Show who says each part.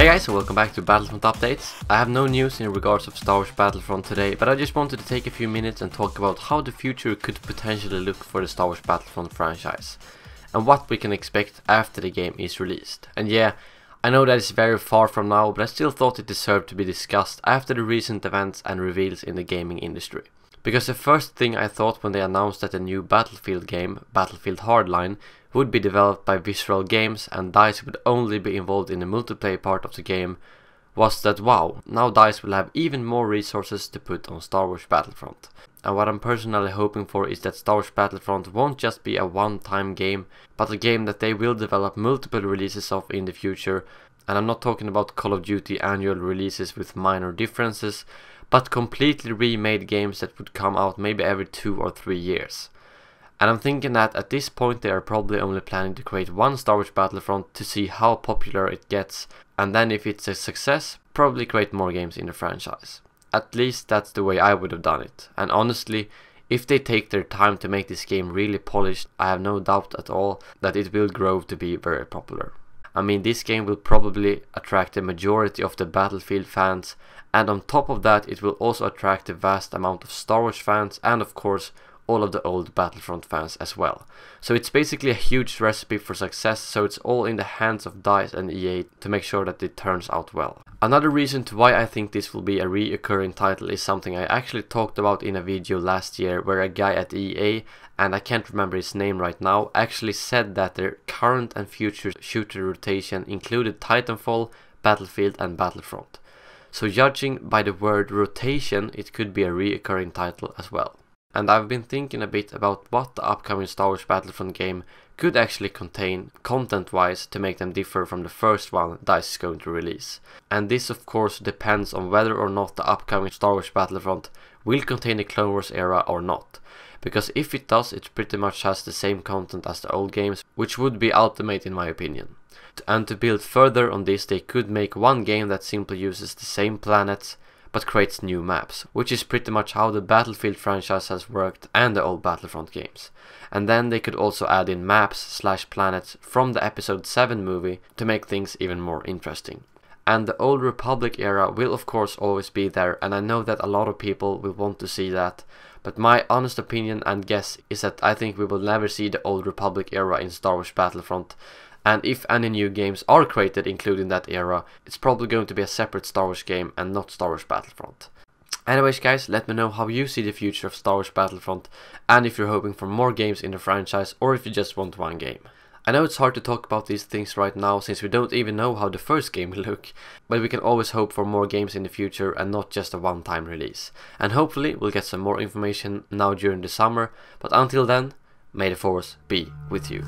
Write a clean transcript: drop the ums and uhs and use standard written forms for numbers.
Speaker 1: Hey guys, and welcome back to Battlefront updates. I have no news in regards of Star Wars Battlefront today, but I just wanted to take a few minutes and talk about how the future could potentially look for the Star Wars Battlefront franchise, and what we can expect after the game is released. And yeah, I know that is very far from now, but I still thought it deserved to be discussed after the recent events and reveals in the gaming industry. Because the first thing I thought when they announced that the new Battlefield game, Battlefield Hardline, would be developed by Visceral Games and DICE would only be involved in the multiplayer part of the game was that wow, now DICE will have even more resources to put on Star Wars Battlefront. And what I'm personally hoping for is that Star Wars Battlefront won't just be a one-time game, but a game that they will develop multiple releases of in the future. And I'm not talking about Call of Duty annual releases with minor differences, but completely remade games that would come out maybe every 2 or 3 years. And I'm thinking that at this point they are probably only planning to create one Star Wars Battlefront to see how popular it gets, and then if it's a success, probably create more games in the franchise. At least that's the way I would have done it, and honestly, if they take their time to make this game really polished, I have no doubt at all that it will grow to be very popular. I mean, this game will probably attract the majority of the Battlefield fans, and on top of that it will also attract a vast amount of Star Wars fans and of course all of the old Battlefront fans as well. So it's basically a huge recipe for success, so it's all in the hands of DICE and EA to make sure that it turns out well. Another reason to why I think this will be a reoccurring title is something I actually talked about in a video last year, where a guy at EA, and I can't remember his name right now, actually said that their current and future shooter rotation included Titanfall, Battlefield and Battlefront. So judging by the word rotation, it could be a reoccurring title as well. And I've been thinking a bit about what the upcoming Star Wars Battlefront game could actually contain content-wise to make them differ from the first one DICE is going to release. And this of course depends on whether or not the upcoming Star Wars Battlefront will contain the Clone Wars era or not. Because if it does, it pretty much has the same content as the old games, which would be ultimate in my opinion. And to build further on this, they could make one game that simply uses the same planets but creates new maps, which is pretty much how the Battlefield franchise has worked and the old Battlefront games. And then they could also add in maps / planets from the episode 7 movie to make things even more interesting. And the Old Republic era will of course always be there, and I know that a lot of people will want to see that, but my honest opinion and guess is that I think we will never see the Old Republic era in Star Wars Battlefront. And if any new games are created including that era, it's probably going to be a separate Star Wars game and not Star Wars Battlefront. Anyways guys, let me know how you see the future of Star Wars Battlefront, and if you're hoping for more games in the franchise or if you just want one game. I know it's hard to talk about these things right now since we don't even know how the first game will look, but we can always hope for more games in the future and not just a one-time release. And hopefully we'll get some more information now during the summer, but until then, may the Force be with you.